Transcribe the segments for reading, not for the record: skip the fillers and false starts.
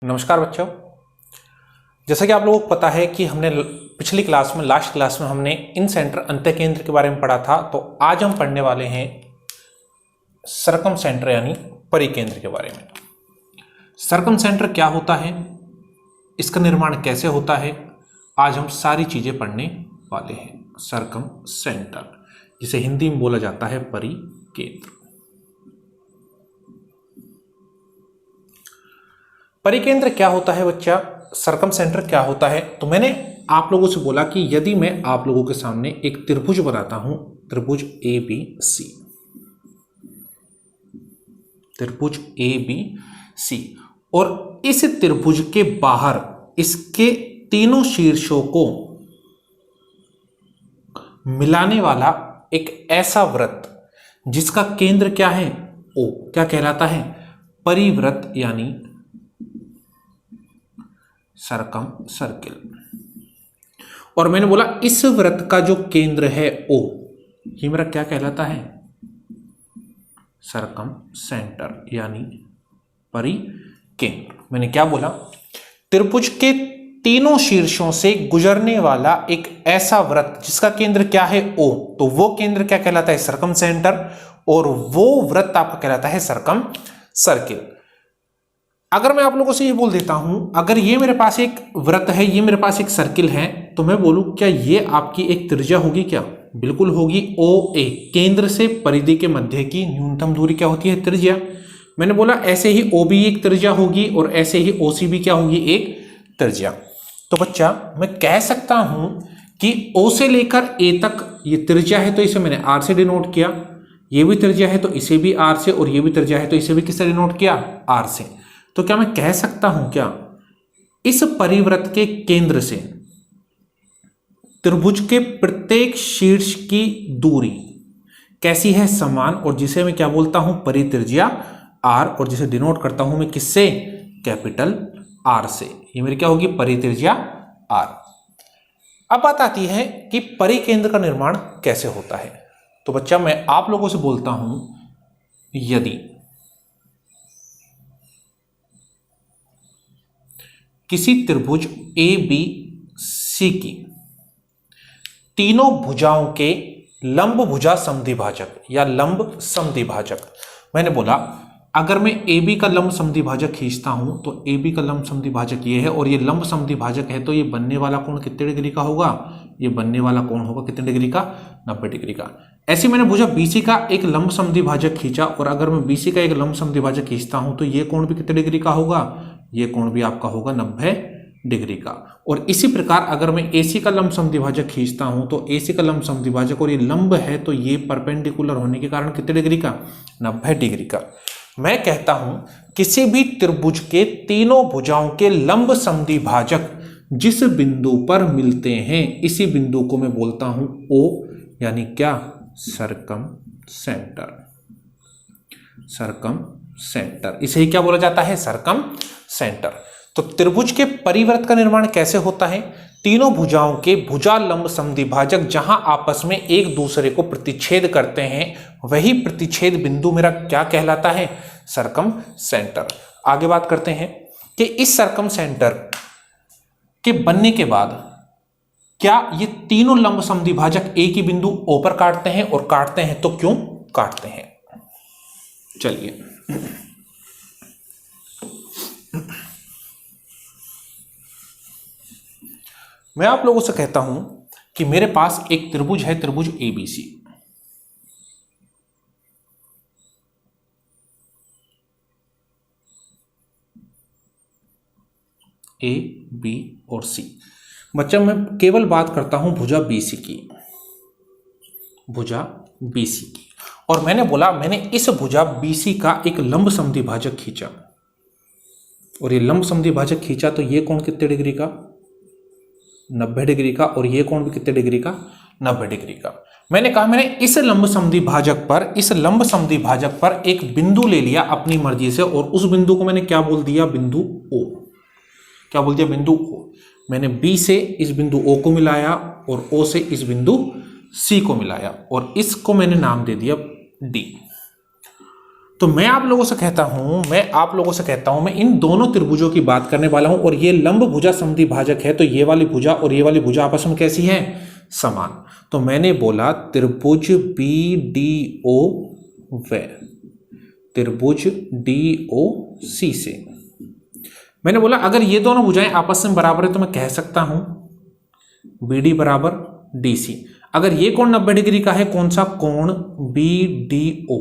नमस्कार बच्चों। जैसा कि आप लोगों को पता है कि हमने पिछली क्लास में लास्ट क्लास में हमने इन सेंटर अंत्य केंद्र के बारे में पढ़ा था। तो आज हम पढ़ने वाले हैं सरकम सेंटर यानी परिकेंद्र के बारे में। सरकम सेंटर क्या होता है, इसका निर्माण कैसे होता है, आज हम सारी चीजें पढ़ने वाले हैं। सरकम सेंटर जिसे हिंदी में बोला जाता है परिकेंद्र। परिकेंद्र क्या होता है बच्चा, सरकम सेंटर क्या होता है? तो मैंने आप लोगों से बोला कि यदि मैं आप लोगों के सामने एक त्रिभुज बनाता हूं, त्रिभुज ए बी सी, त्रिभुज ए बी सी, और इस त्रिभुज के बाहर इसके तीनों शीर्षों को मिलाने वाला एक ऐसा वृत्त जिसका केंद्र क्या है, ओ, क्या कहलाता है? परिवृत्त यानी सरकम सर्किल। और मैंने बोला इस वृत्त का जो केंद्र है ओ, ये मेरा क्या कहलाता है? सरकम सेंटर यानी परिकेंद्र। मैंने क्या बोला? त्रिभुज के तीनों शीर्षों से गुजरने वाला एक ऐसा वृत्त जिसका केंद्र क्या है ओ, तो वो केंद्र क्या कहलाता है? सरकम सेंटर। और वो वृत्त आपका कहलाता है सरकम सर्किल। अगर मैं आप लोगों से ये बोल देता हूं, अगर ये मेरे पास एक वृत्त है, ये मेरे पास एक सर्किल है, तो मैं बोलूं क्या ये आपकी एक त्रिज्या होगी? क्या बिल्कुल होगी। ओ ए, केंद्र से परिधि के मध्य की न्यूनतम दूरी क्या होती है? त्रिज्या। मैंने बोला ऐसे ही ओ बी एक त्रिज्या होगी और ऐसे ही ओ सी भी क्या होगी? एक त्रिज्या। तो बच्चा मैं कह सकता हूं कि ओ से लेकर ए तक ये त्रिज्या है, तो इसे मैंने आर से डिनोट किया। ये भी त्रिज्या है तो इसे भी आर से, और ये भी त्रिज्या है तो इसे भी किससे डिनोट किया? आर से। तो क्या मैं कह सकता हूं क्या इस परिवृत्त के केंद्र से त्रिभुज के प्रत्येक शीर्ष की दूरी कैसी है? समान। और जिसे मैं क्या बोलता हूं? परित्रिज्या आर, और जिसे डिनोट करता हूं मैं किससे? कैपिटल आर से। ये मेरी क्या होगी? परित्रिज्या आर। अब बात आती है कि परिकेंद्र का निर्माण कैसे होता है। तो बच्चा मैं आप लोगों से बोलता हूं, यदि किसी त्रिभुज ए बी सी की तीनों भुजाओं के लंब भुजा समद्विभाजक या लंब समद्विभाजक, मैंने बोला अगर मैं ए बी का लंब समद्विभाजक खींचता हूं तो ए बी का लंब समद्विभाजक ये है, और ये लंब समद्विभाजक है, तो ये बनने वाला कोण कितने डिग्री का होगा? ये बनने वाला कोण होगा कितने डिग्री का? 90 डिग्री का। ऐसे मैंने भुजा बीसी का एक लंब समद्विभाजक खींचा, और अगर मैं बीसी का एक लंब समद्विभाजक खींचता हूं तो ये कोण भी कितने डिग्री का होगा? ये कोण भी आपका होगा 90 डिग्री का। और इसी प्रकार अगर मैं एसी का लंब समद्विभाजक खींचता हूं तो एसी का लंब समद्विभाजक, और ये लंब है तो ये परपेंडिकुलर होने के कारण कितने डिग्री का? 90 डिग्री का। मैं कहता हूं किसी भी त्रिभुज के तीनों भुजाओं के लंब समद्विभाजक जिस बिंदु पर मिलते हैं, इसी बिंदु को मैं बोलता हूं ओ, यानी क्या? सरकम सेंटर। सरकम सेंटर, इसे ही क्या बोला जाता है? सरकम सेंटर। तो त्रिभुज के परिवृत्त का निर्माण कैसे होता है? तीनों भुजाओं के भुजा लंब समद्विभाजक जहां आपस में एक दूसरे को प्रतिच्छेद करते हैं, वही प्रतिच्छेद बिंदु मेरा क्या कहलाता है? सरकम सेंटर। आगे बात करते हैं कि इस सरकम सेंटर के बनने के बाद क्या ये तीनों लंब समद्विभाजक एक ही बिंदु ओ पर काटते हैं? और काटते हैं तो क्यों काटते हैं? चलिए मैं आप लोगों से कहता हूं कि मेरे पास एक त्रिभुज है, त्रिभुज एबीसी। ए बी और सी। बच्चा मैं केवल बात करता हूं भुजा बीसी की, भुजा बीसी की। और मैंने बोला मैंने इस भुजा बीसी का एक लंब समद्विभाजक खींचा, और ये लंब समद्विभाजक खींचा तो ये कोण कितने डिग्री का? 90 डिग्री का। और ये कोण भी कितने डिग्री का? 90 डिग्री का। मैंने कहा मैंने इस लंब समद्विभाजक पर, इस लंब समद्विभाजक पर एक बिंदु ले लिया अपनी मर्जी से, और उस बिंदु को मैंने क्या बोल दिया? बिंदु ओ। क्या बोल दिया? बिंदु ओ। मैंने बी से इस बिंदु ओ को मिलाया और ओ से इस बिंदु सी को मिलाया, और इसको मैंने नाम दे दिया डी। तो मैं आप लोगों से कहता हूं मैं इन दोनों त्रिभुजों की बात करने वाला हूं, और ये लंब भुजा समद्वि भाजक है, तो ये वाली भुजा और ये वाली भुजा आपस में कैसी है? समान। तो मैंने बोला त्रिभुज BDO व त्रिभुज DOC से मैंने बोला अगर ये दोनों भुजाएं आपस में बराबर है तो मैं कह सकता हूं BD बराबर DC। अगर ये कोण 90 डिग्री का है, कौन सा कोण? BDO,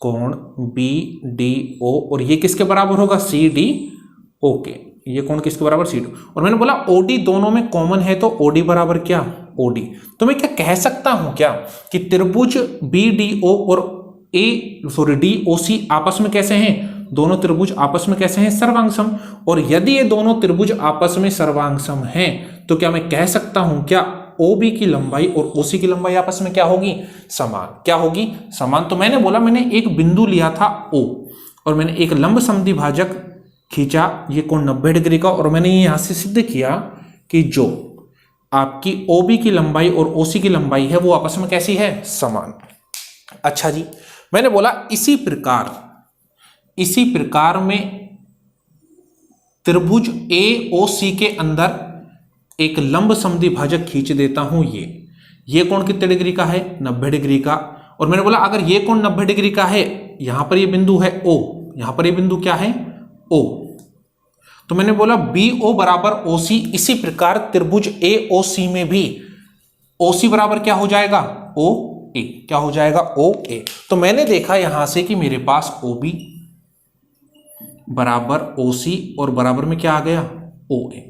कोण BDO, और ये किसके बराबर होगा? CDO के। ये कोण किसके बराबर? CDO। और मैंने बोला OD दोनों में कॉमन है, तो OD बराबर क्या? OD। तो मैं क्या कह सकता हूं क्या कि त्रिभुज BDO और DOC आपस में कैसे हैं? दोनों त्रिभुज आपस में कैसे हैं? सर्वांगसम। और यदि ये दोनों त्रिभुज आपस में सर्वांगसम हैं तो क्या मैं कह सकता हूं क्या OB की लंबाई और OC की लंबाई आपस में क्या होगी? समान। क्या होगी? समान। तो मैंने बोला मैंने एक बिंदु लिया था O और मैंने एक लंब समद्वि भाजक खींचा, ये कोण 90 डिग्री का, और मैंने यहां से सिद्ध किया कि जो आपकी OB की लंबाई और OC की लंबाई है वो आपस में कैसी है? समान। अच्छा जी, मैंने बोला इसी प्रकार में त्रिभुज AOC के अंदर एक लंब समद्वि भाजक खींच देता हूं। ये कोण कितने डिग्री का है? 90 डिग्री का। और मैंने बोला अगर ये कोण 90 डिग्री का है, यहां पर ये बिंदु है O, यहां पर ये बिंदु क्या है? O। तो मैंने बोला BO बराबर OC। इसी प्रकार त्रिभुज AOC में भी OC बराबर क्या हो जाएगा? OA। क्या हो जाएगा? OA। तो मैंने देखा यहां से कि मेरे पास OB बराबर OC और बराबर में क्या आ गया? OA।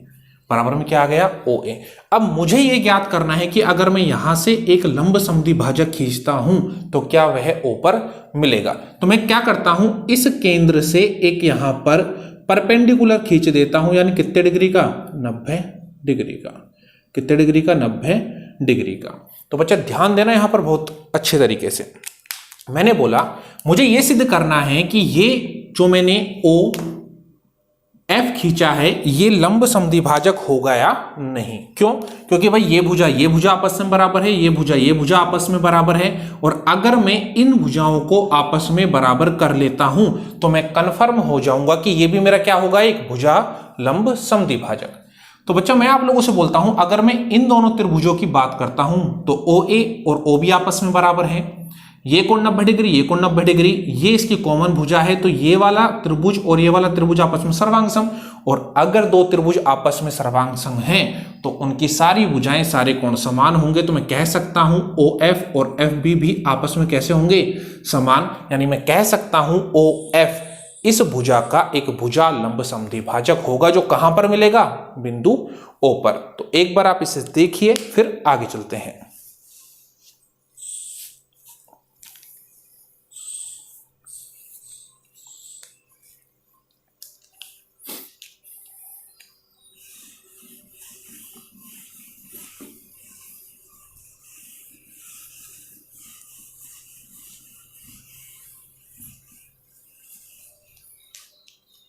बराबर में क्या आ गया? OA। अब मुझे यह ज्ञात करना है कि अगर मैं यहां से एक लंब समद्वि भाजक खींचता हूं तो क्या वह O पर मिलेगा। तो मैं क्या करता हूं, इस केंद्र से एक यहां पर परपेंडिकुलर खींच देता हूं, यानी कितने डिग्री का? 90 डिग्री का। कितने डिग्री का? 90 डिग्री का। तो बच्चा ध्यान देना यहां पर बहुत अच्छे तरीके से। मैंने बोला मुझे यह सिद्ध करना है कि ये जो मैंने OF खींचा है ये लंब समद्वि भाजक होगा या नहीं। क्यों? क्योंकि भाई ये भुजा आपस में बराबर है, ये भुजा आपस में बराबर है, और अगर मैं इन भुजाओं को आपस में बराबर कर लेता हूं तो मैं कन्फर्म हो जाऊंगा कि ये भी मेरा क्या होगा? एक भुजा लंब समद्वि भाजक। तो बच्चा मैं आप लोगों से बोलता हूं अगर मैं इन दोनों त्रिभुजों की बात करता हूं तो OA और OB आपस में बराबर है, ये कोण 90 डिग्री, ये कोण 90 डिग्री, ये इसकी कॉमन भुजा है, तो ये वाला त्रिभुज और ये वाला त्रिभुज आपस में सर्वांगसम। और अगर दो त्रिभुज आपस में सर्वांगसम हैं तो उनकी सारी भुजाएं, सारे कोण समान होंगे। तो मैं कह सकता हूं OF और FB भी आपस में कैसे होंगे? समान। यानी मैं कह सकता हूं OF इस भुजा का एक भुजा लंब समद्वि भाजक होगा, जो कहां पर मिलेगा? बिंदु O पर। तो एक बार आप इसे देखिए, फिर आगे चलते हैं।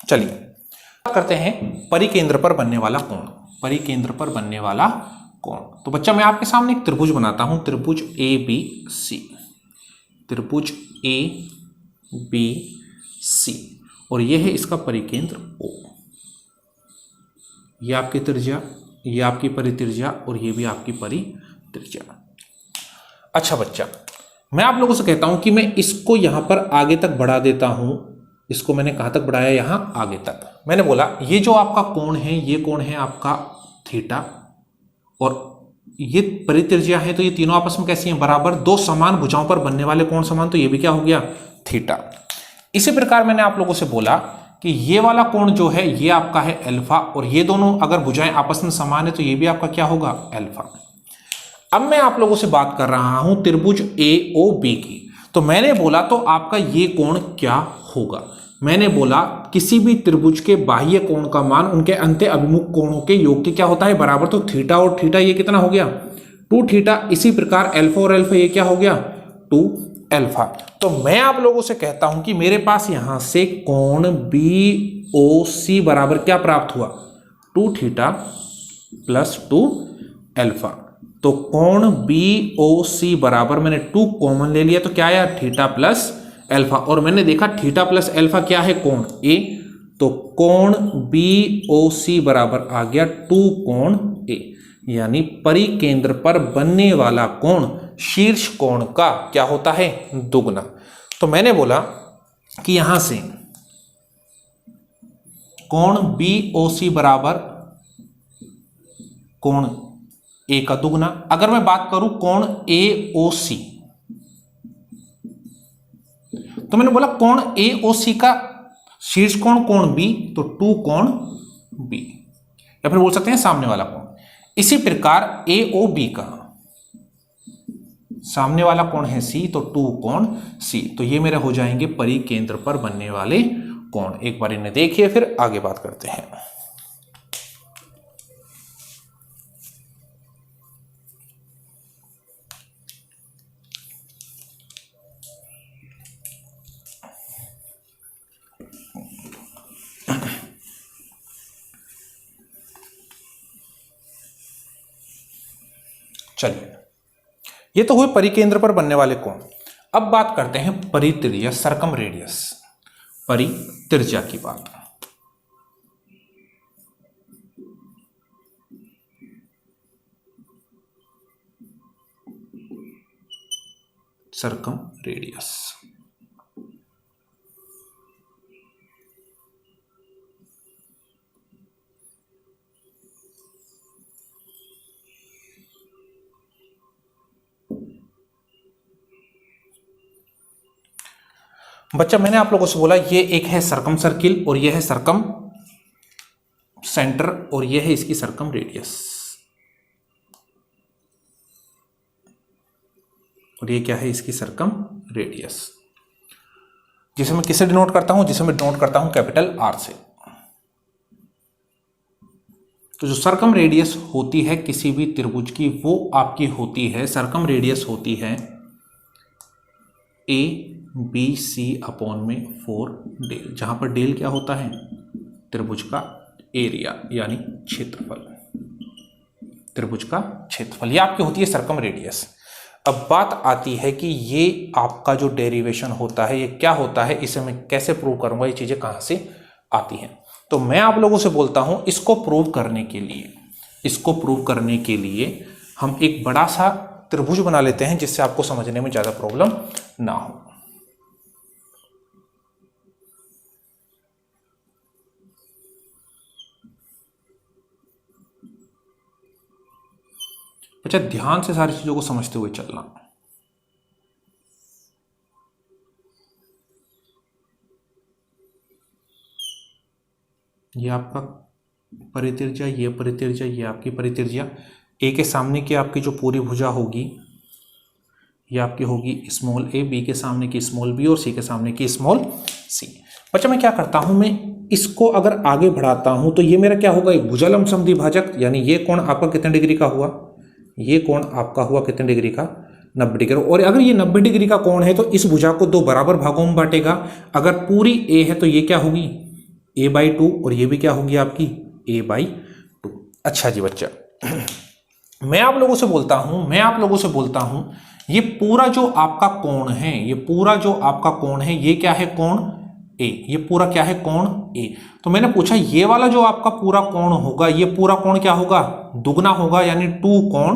चलिए करते हैं परिकेंद्र पर बनने वाला कोण। परिकेंद्र पर बनने वाला कोण। तो बच्चा मैं आपके सामने एक त्रिभुज बनाता हूं, त्रिभुज ABC, त्रिभुज ABC, और यह है इसका परिकेंद्र O। यह आपकी त्रिज्या, यह आपकी परित्रिज्या, और यह भी आपकी परित्रिज्या। अच्छा बच्चा, मैं आप लोगों से कहता हूं कि मैं इसको यहां पर आगे तक बढ़ा देता हूं। इसको मैंने कहां तक बढ़ाया? यहां आगे तक। मैंने बोला ये जो आपका कोण है, ये कोण है आपका थीटा, और ये परित्रिज्या है, तो ये तीनों आपस में कैसी हैं? बराबर। दो समान भुजाओं पर बनने वाले कोण समान, तो ये भी क्या हो गया? थीटा। इसी प्रकार मैंने आप लोगों से बोला कि ये वाला कोण जो है ये आपका है अल्फा, और ये दोनों अगर भुजाएं आपस में समान है तो ये भी आपका क्या होगा? अल्फा। अब मैं आप लोगों से बात कर रहा हूं त्रिभुज AOB की। तो मैंने बोला तो आपका ये कोण क्या होगा? मैंने बोला किसी भी त्रिभुज के बाह्य कोण का मान उनके अंत्य अभिमुख कोणों के योग के क्या होता है? बराबर। तो थीटा और थीटा ये कितना हो गया? 2 थीटा। इसी प्रकार अल्फा और अल्फा ये क्या हो गया? 2 अल्फा। तो मैं आप लोगों से कहता हूं कि मेरे पास यहां से कोण BOC बराबर क्या प्राप्त हुआ? 2 थीटा प्लस 2 अल्फा। तो कोण BOC बराबर मैंने 2 कॉमन ले लिया, तो क्या आया? थीटा प्लस अल्फा, और मैंने देखा थीटा प्लस अल्फा क्या है, कोण ए, तो कोण BOC बराबर आ गया 2 कोण ए, यानी परिकेंद्र पर बनने वाला कोण शीर्ष कोण का क्या होता है, दुगना। तो मैंने बोला कि यहां से कोण BOC बराबर कोण ए का दुगना। अगर मैं बात करूं कोण AOC, तो मैंने बोला कोण AOC का शीर्ष कोण कोण B, तो 2 कोण B, या फिर बोल सकते हैं सामने वाला कोण। इसी प्रकार AOB का सामने वाला कोण है C, तो 2 कोण C, तो ये मेरे हो जाएंगे परिकेंद्र पर बनने वाले कोण। एक बार इन्हें देखिए, फिर आगे बात करते हैं। चलिए, ये तो हुए परिकेंद्र पर बनने वाले कोण। अब बात करते हैं परित्रिज्या, सर्कम रेडियस, परित्रिज्या की बात। सर्कम रेडियस, बच्चा मैंने आप लोगों से बोला ये एक है सर्कम सर्किल और ये है सर्कम सेंटर और ये है इसकी सर्कम रेडियस, और ये क्या है, इसकी सर्कम रेडियस, जिसे मैं किससे डिनोट करता हूं, जिसे मैं डिनोट करता हूं कैपिटल R से। तो जो सर्कम रेडियस होती है किसी भी त्रिभुज की, वो आपकी होती है, सर्कम रेडियस होती है ABC अपॉन में 4 डेल, जहां पर डेल क्या होता है, त्रिभुज का एरिया यानी क्षेत्रफल, त्रिभुज का क्षेत्रफल, ये आपकी होती है सर्कम रेडियस। अब बात आती है कि ये आपका जो डेरिवेशन होता है ये क्या होता है, इसे मैं कैसे प्रूव करूंगा, ये चीजें कहां से आती हैं। तो मैं आप लोगों से बोलता हूं इसको प्रूव करने के लिए हम एक बड़ा सा त्रिभुज बना लेते हैं, जिससे आपको समझने में ज्यादा प्रॉब्लम ना हो। अच्छा, ध्यान से सारी चीजों को समझते हुए चलना। ये आपका परित्रिज्या, ये परित्रिज्या, ये आपकी परित्रिज्या। ए के सामने की आपकी जो पूरी भुजा होगी ये आपकी होगी स्मॉल a, बी के सामने की स्मॉल b और सी के सामने की स्मॉल c। बच्चा मैं क्या करता हूं, मैं इसको अगर आगे बढ़ाता हूं तो ये मेरा क्या होगा, एक भुजालंब समद्विभाजक, यानी ये कोण आपका कितने डिग्री का हुआ, ये कोण आपका हुआ कितने डिग्री का, 90 डिग्री। और अगर ये 90 डिग्री का कोण है तो इस भुजा को 2 बराबर भागों में बांटेगा। अगर पूरी a है तो ये क्या होगी, a/2, और ये भी क्या होगी आपकी a/2। अच्छा जी बच्चा, मैं आप लोगों से बोलता हूं ये पूरा जो आपका कोण है, ये क्या है, कोण A, ये पूरा क्या है, कोण A। तो मैंने पूछा ये वाला जो आपका पूरा कोण होगा, ये पूरा कोण क्या होगा, दुगना होगा, यानी 2 कोण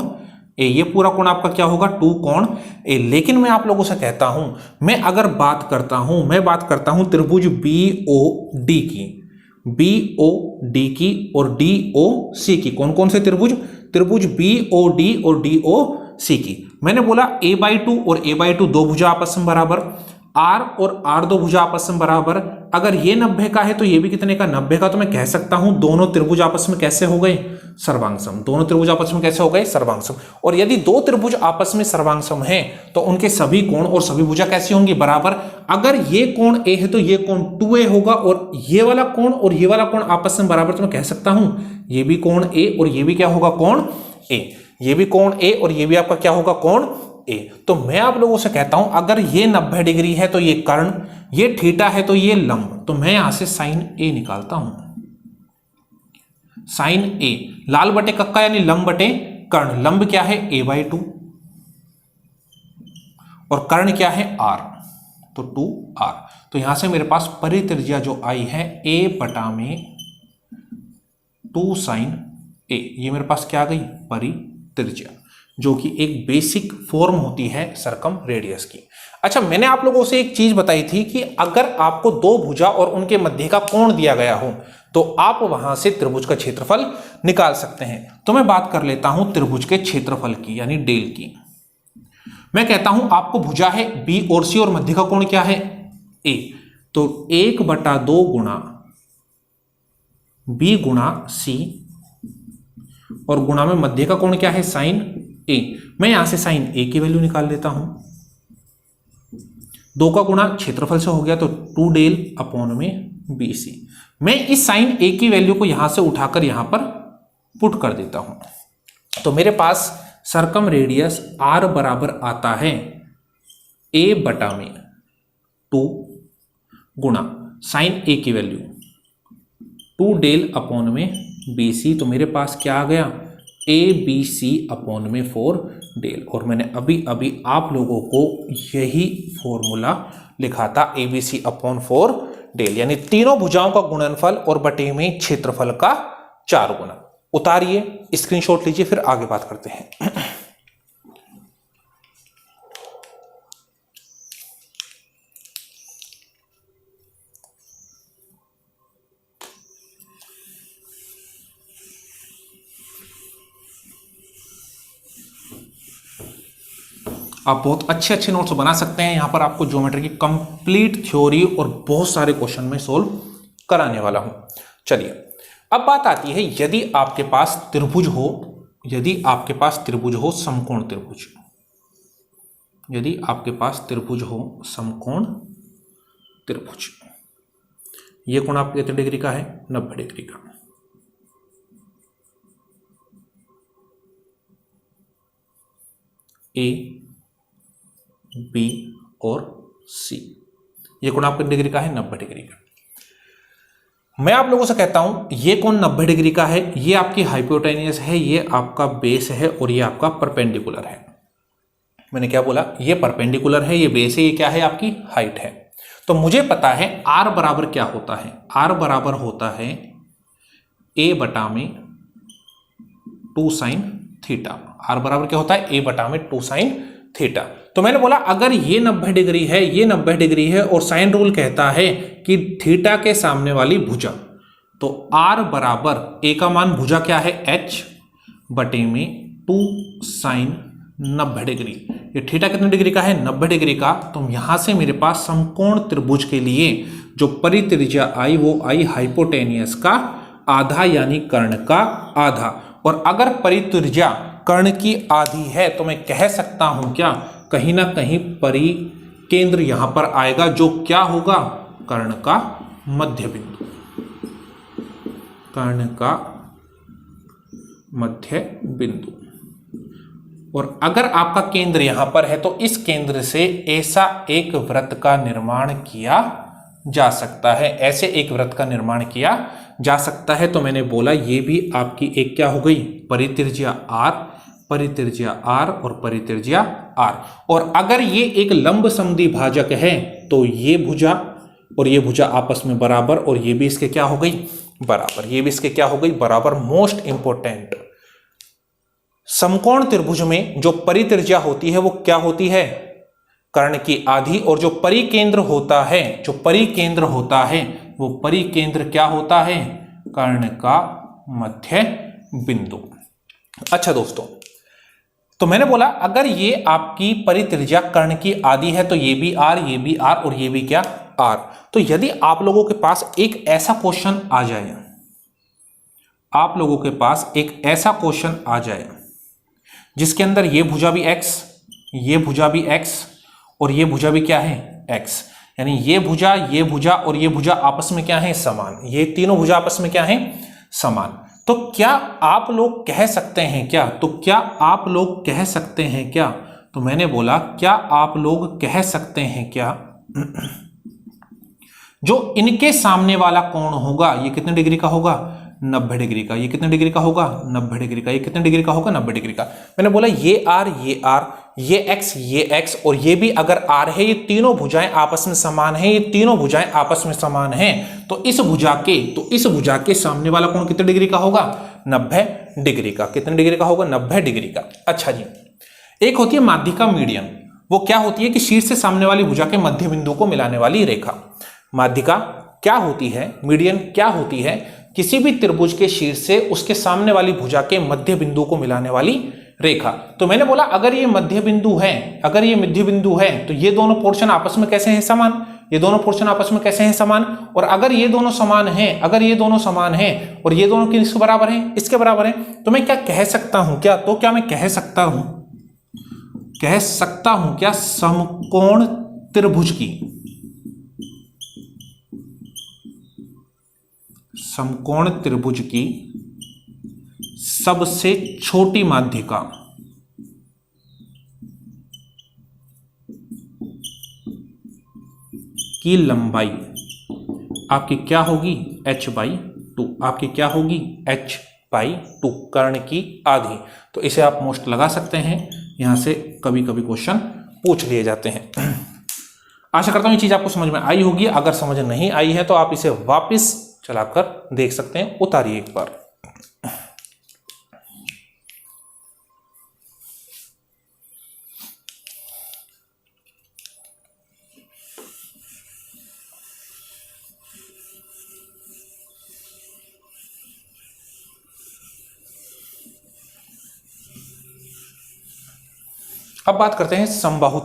A। ये पूरा कोण आपका क्या होगा, 2 कोण A। लेकिन मैं आप लोगों से कहता हूं, मैं बात करता हूं त्रिभुज BOD की और DOC की। कौन कौन से त्रिभुज BOD और DOC की। मैंने बोला a/2 और a/2 दो भुजा आपस में बराबर, r और r दो भुजा आपस में बराबर। अगर ये 90 का है तो ये भी कितने का, 90 का। तो मैं कह सकता हूं दोनों त्रिभुज आपस में कैसे हो गए, सर्वांगसम। दोनों त्रिभुज आपस में कैसे हो गए, सर्वांगसम। और यदि दो त्रिभुज आपस में सर्वांगसम है तो उनके सभी कोण और सभी भुजा कैसी होंगी, बराबर। अगर ये कोण a है तो ये कोण 2a होगा, और ये वाला कोण आपस में बराबर। तो मैं कह सकता हूं ये भी कोण a और ये भी क्या होगा, कोण a। ये भी कोण a और ये भी आपका क्या होगा, कोण a। तो मैं आप लोगों से कहता हूं अगर ये 90 डिग्री है तो ये कर्ण, ये थीटा है तो ये लंब। तो मैं यहां से साइन a निकालता हूं। साइन a लाल बटे कक्का यानी लंब बटे कर्ण। लंब क्या है a/2 और कर्ण क्या है r। तो 2r। तो यहां से मेरे पास परित्रिज्या जो आई है a/2 sin a, ये मेरे पास क्या आ गई परित्रिज्या, जो कि एक बेसिक फॉर्म होती है सरकम रेडियस की। अच्छा, मैंने आप लोगों से एक चीज बताई थी कि अगर आपको दो भुजा और उनके मध्य का कोण दिया गया हो तो आप वहां से त्रिभुज का क्षेत्रफल निकाल सकते हैं। तो मैं बात कर लेता हूं त्रिभुज के क्षेत्रफल की, यानी डेल की। मैं कहता हूं आपको भुजा है बी और सी और मध्य का कोण क्या है ए, तो 1/2 गुणा बी गुणा सी और गुणा में मध्य का कोण क्या है साइन ए। मैं यहां से साइन ए की वैल्यू निकाल लेता हूं, 2 का गुणा क्षेत्रफल से हो गया तो 2 डेल अपॉन में बी सी। मैं इस साइन ए की वैल्यू को यहां से उठाकर यहां पर पुट कर देता हूं, तो मेरे पास सरकम रेडियस आर बराबर आता है a/2 गुणा साइन ए की वैल्यू 2 डेल अपॉन में बी सी। तो मेरे पास क्या आ गया ABC/4 डेल। और मैंने अभी अभी आप लोगों को यही फॉर्मूला लिखा था ABC/4 डेल, यानी तीनों भुजाओं का गुणनफल और बटे में क्षेत्रफल का 4 गुना। उतारिए, स्क्रीनशॉट लीजिए, फिर आगे बात करते हैं। आप बहुत अच्छे अच्छे नोट्स बना सकते हैं। यहां पर आपको ज्योमेट्री की कंप्लीट थ्योरी और बहुत सारे क्वेश्चन में सोल्व कराने वाला हूं। चलिए, अब बात आती है यदि आपके पास त्रिभुज हो, यदि आपके पास त्रिभुज हो समकोण त्रिभुज, यदि आपके पास त्रिभुज हो समकोण त्रिभुज, ये कोण आपके कितने डिग्री का है 90 डिग्री का। ए बी और सी, ये कोण आपके डिग्री का है 90 डिग्री का। मैं आप लोगों से कहता हूं ये कोण 90 डिग्री का है, ये आपकी हाइपोटेन्यूस है, ये आपका बेस है और ये आपका परपेंडिकुलर है। मैंने क्या बोला, ये परपेंडिकुलर है, ये बेस है, ये क्या है आपकी हाइट है। तो मुझे पता है आर बराबर क्या होता है, आर बराबर होता है a/2 sin थीटा। आर बराबर क्या होता है a/2 sin थीटा। तो मैंने बोला अगर ये 90 डिग्री है, ये 90 डिग्री है और साइन रूल कहता है कि थीटा के सामने वाली भुजा, तो आर बराबर ए का मान भुजा क्या है h बटे में 2 sin 90 डिग्री। ये थीटा कितने डिग्री का है 90 डिग्री का। तो यहां से मेरे पास समकोण त्रिभुज के लिए जो परित्रिज्या आई वो आई हाइपोटेनियस का आधा, यानी कर्ण का आधा। और अगर परित्रिज्या कर्ण की आधी है तो मैं कह सकता हूं क्या, कहीं ना कहीं परिकेंद्र यहां पर आएगा, जो क्या होगा कर्ण का मध्य बिंदु, कर्ण का मध्य बिंदु। और अगर आपका केंद्र यहां पर है तो इस केंद्र से ऐसा एक वृत्त का निर्माण किया जा सकता है, ऐसे एक वृत्त का निर्माण किया जा सकता है। तो मैंने बोला ये भी आपकी एक क्या हो गई परित्रिज्या r, परित्रिज्या r और परित्रिज्या r। और अगर ये एक लंब समद्वि भाजक है तो ये भुजा और ये भुजा आपस में बराबर, और ये भी इसके क्या हो गई बराबर, ये भी इसके क्या हो गई बराबर। मोस्ट इंपोर्टेंट, समकोण त्रिभुज में जो परित्रिज्या होती है वो क्या होती है कर्ण की आधी, और जो परिकेंद्र होता है, जो परिकेंद्र होता है वो परिकेंद्र क्या होता है कर्ण का मध्य बिंदु। अच्छा दोस्तों, तो मैंने बोला अगर ये आपकी परित्रिज्या कर्ण की आधी है तो ये भी r, ये भी r और ये भी क्या r। तो यदि आप लोगों के पास एक ऐसा क्वेश्चन आ जाए, आप लोगों के पास एक ऐसा क्वेश्चन आ जाए जिसके अंदर ये भुजा भी x, ये भुजा भी x और ये भुजा भी क्या है x, यानी ये भुजा और ये भुजा आपस में क्या है समान, ये तीनों भुजा आपस में क्या है समान। तो क्या आप लोग कह सकते हैं क्या, तो क्या आप लोग कह सकते हैं क्या, तो मैंने बोला क्या आप लोग कह सकते हैं क्या, जो इनके सामने वाला कोण होगा ये कितने डिग्री का होगा 90 डिग्री का। ये कितने डिग्री का होगा 90 डिग्री का। ये कितने डिग्री का होगा 90 डिग्री का। मैंने बोला ये r, ये r, ये x और ये भी अगर r है, ये तीनों भुजाएं आपस में समान हैं, ये तीनों भुजाएं आपस में समान हैं, तो इस भुजा के सामने वाला कोण कितने डिग्री का होगा? 90 डिग्री का। कितने डिग्री का होगा? 90 डिग्री का। अच्छा जी, एक होती है माध्यिका मीडियन। वो क्या होती है कि शीर्ष से सामने वाली भुजा के मध्य बिंदु को मिलाने वाली रेखा। माध्यिका क्या होती है? मीडियन क्या होती है? किसी भी त्रिभुज के शीर्ष से उसके सामने वाली भुजा के मध्य बिंदु को मिलाने वाली रेखा। तो मैंने बोला अगर ये मध्य बिंदु है, तो ये दोनों पोर्शन आपस में कैसे हैं? समान। ये दोनों पोर्शन आपस में कैसे हैं? समान। और अगर ये दोनों समान हैं और ये दोनों किसके बराबर हैं? इसके बराबर हैं। तो मैं क्या कह सकता हूं? मैं कह सकता हूं क्या समकोण त्रिभुज की सबसे छोटी माध्यिका की लंबाई आपकी क्या होगी? h/2। आपकी क्या होगी? h/2, कर्ण की आधी। तो इसे आप मोस्ट लगा सकते हैं, यहां से कभी कभी क्वेश्चन पूछ लिए जाते हैं। आशा करता हूं ये चीज आपको समझ में आई होगी। अगर समझ नहीं आई है तो आप इसे वापस चलाकर देख सकते हैं। उतारिए एक बार। अब बात करते हैं समबाहु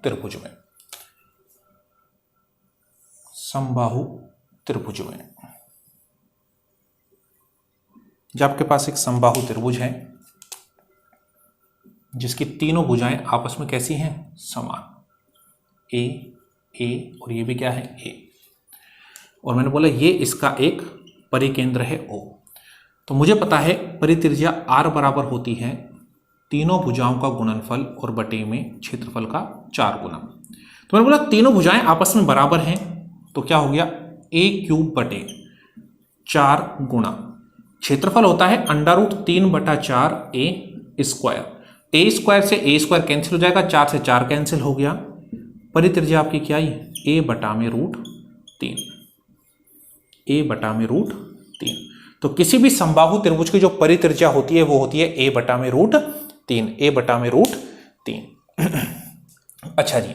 त्रिभुज में। समबाहु त्रिभुज में जब आपके पास एक समबाहु त्रिभुज है जिसकी तीनों भुजाएं आपस में कैसी हैं? समान। ए और ये भी क्या है? ए। और मैंने बोला ये इसका एक परिकेंद्र है O। तो मुझे पता है परित्रिज्या R बराबर होती है तीनों भुजाओं का गुणनफल और बटे में क्षेत्रफल का 4 गुना। तो मैंने बोला तीनों भुजाएं आपस में बराबर हैं, तो क्या हो गया? a³ बटे 4 गुना क्षेत्रफल होता है √3/4 a² से a² कैंसिल हो जाएगा, 4 से 4 कैंसिल हो गया। परित्रिज्या आपकी क्या आई? a/√3। तो किसी भी समबाहु त्रिभुज की जो परित्रिज्या होती है वो होती है a/√3। अच्छा जी,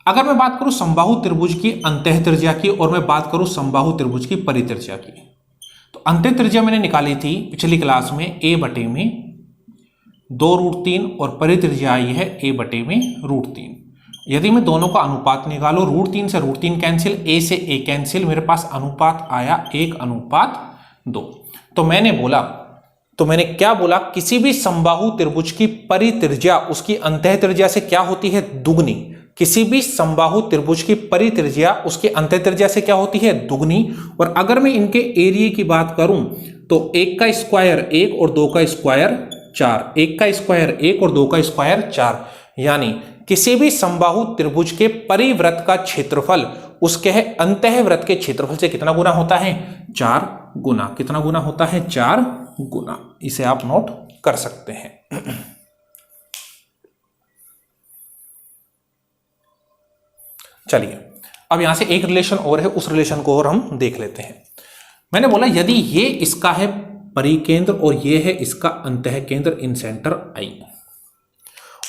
अगर मैं बात करूं समबाहु त्रिभुज की अंतःत्रिज्या की और मैं बात करूं समबाहु त्रिभुज की परित्रिज्या की, तो अंतःत्रिज्या मैंने निकाली थी पिछली क्लास में a/2√3 और परित्रिज्या आई है a/√3। यदि मैं दोनों का अनुपात निकालो, √3 से √3 कैंसिल, a से a कैंसिल, मेरे पास अनुपात आया 1:2। तो मैंने क्या बोला? किसी भी समबाहु त्रिभुज की परित्रिज्या उसकी अंतःत्रिज्या से क्या होती है? दुगनी। किसी भी समबाहु त्रिभुज की परित्रिज्या उसकी अंतःत्रिज्या से क्या होती है? दुगनी। और अगर मैं इनके एरिया की बात करूं तो 1 का स्क्वायर 1 और 2 का स्क्वायर 4, 1 का स्क्वायर 1 और 2 का स्क्वायर 4। यानी किसी भी समबाहु त्रिभुज के परिव्रत का क्षेत्रफल उसके अंतःव्रत के क्षेत्रफल से कितना गुना होता है? 4 गुना। कितना गुना होता है? 4 गुना। इसे आप नोट कर सकते हैं। चलिए, अब यहां से एक रिलेशन और है, उस रिलेशन को और हम देख लेते हैं। मैंने बोला यदि ये इसका है परिकेंद्र और ये है इसका अंतःकेंद्र इन सेंटर I,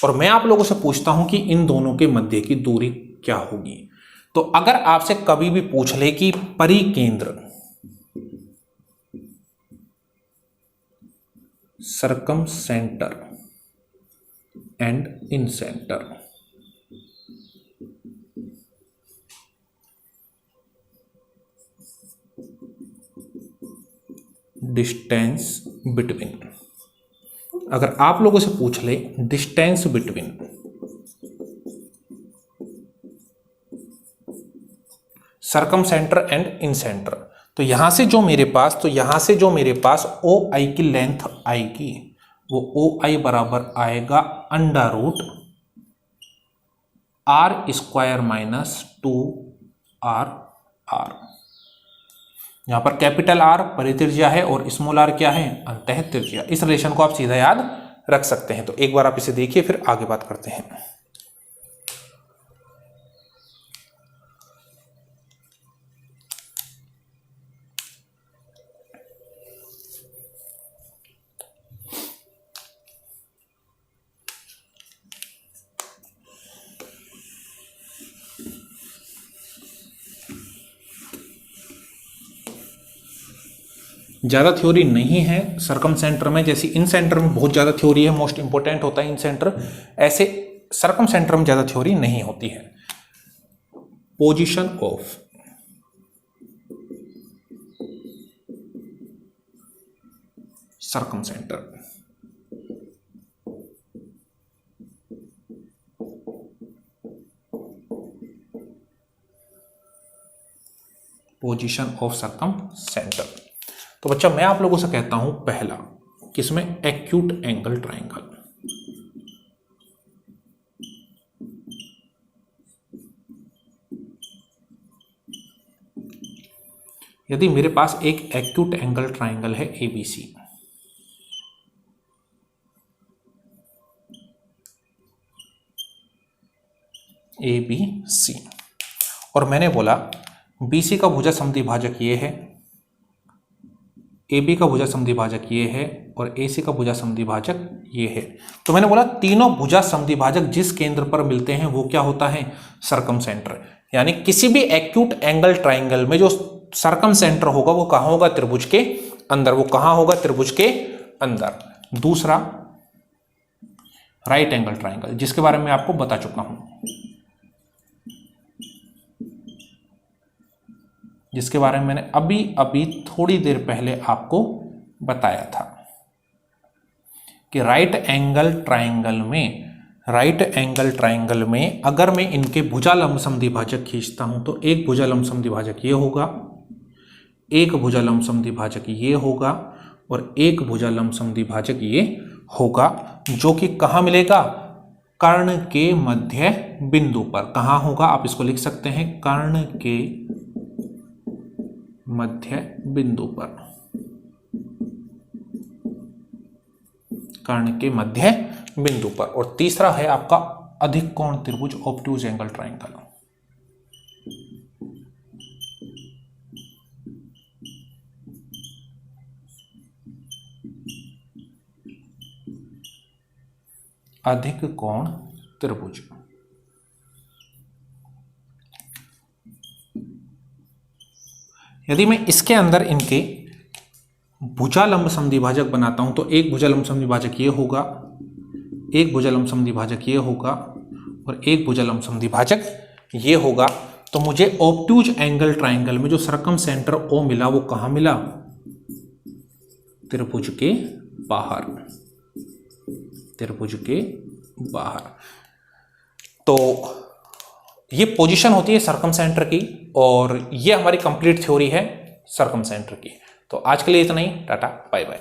और मैं आप लोगों से पूछता हूं कि इन दोनों के मध्य की दूरी क्या होगी। तो अगर आपसे कभी भी पूछ ले कि परिकेंद्र circumcentre and incentre distance between, अगर आप लोगों से पूछ ले distance between circumcentre and incentre, तो यहां से जो मेरे पास OI की लेंथ आएगी वो OI बराबर आएगा √r² - 2RR। यहां पर कैपिटल R परित्रिज्या है और स्मॉल r क्या है? अंतःत्रिज्या। इस रिलेशन को आप सीधा याद रख सकते हैं। तो एक बार आप इसे देखिए, फिर आगे बात करते हैं। ज़्यादा थ्योरी नहीं है सरकम सेंटर में, जैसे इन सेंटर में बहुत ज़्यादा थ्योरी है, मोस्ट इंपॉर्टेंट होता है इन सेंटर, ऐसे सरकम सेंटर में ज़्यादा थ्योरी नहीं होती है। Position of circumcentre, position of circumcentre. तो बच्चा मैं आप लोगों से कहता हूं, पहला किसमें, एक्यूट एंगल ट्रायंगल। यदि मेरे पास एक एक्यूट एंगल ट्रायंगल है एबीसी, एबीसी, और मैंने बोला बीसी का भुजा समद्विभाजक ये है, AB का भुजा समद्विभाजक ये है, और AC का भुजा समद्विभाजक ये है। तो मैंने बोला तीनों भुजा समद्विभाजक जिस केंद्र पर मिलते हैं वो क्या होता है, सरकम सेंटर। यानी किसी भी एक्यूट एंगल ट्रायंगल में जो सरकम सेंटर होगा वो कहाँ होगा, त्रिभुज के अंदर। वो कहाँ होगा, त्रिभुज के अंदर। दूसरा राइट एंगल ट्रायंगल, जिसके बारे में आपको बता चुका हूं, जिसके बारे में मैंने अभी थोड़ी देर पहले आपको बताया था कि राइट एंगल ट्रायंगल में अगर मैं इनके भुजालंब समद्विभाजक खींचता हूं तो एक भुजालंब समद्विभाजक ये होगा, एक भुजालंब समद्विभाजक ये होगा, और एक भुजालंब समद्विभाजक ये होगा, जो कि कहाँ मिलेगा, कर्ण के मध्य बिंदु पर। कहाँ होगा, आप इसको लिख सकते हैं, कर्ण के मध्य बिंदु पर, कर्ण के मध्य बिंदु पर। और तीसरा है आपका अधिक कोण त्रिभुज, ऑब्ट्यूज एंगल ट्रायंगल। अधिक कोण त्रिभुज। यदि मैं इसके अंदर इनके भुजालंब समद्विभाजक बनाता हूं तो एक भुजालंब समद्विभाजक ये होगा, एक भुजालंब समद्विभाजक ये होगा, और एक भुजालंब समद्विभाजक ये होगा। तो मुझे ऑब्ट्यूज एंगल ट्रायंगल में जो सरकम सेंटर ओ मिला वो कहां मिला, त्रिभुज के बाहर, त्रिभुज के बाहर। तो ये पोजीशन होती है सरकम सेंटर की, और ये हमारी कंप्लीट थ्योरी है सरकम सेंटर की। तो आज के लिए इतना ही, टाटा बाय बाय।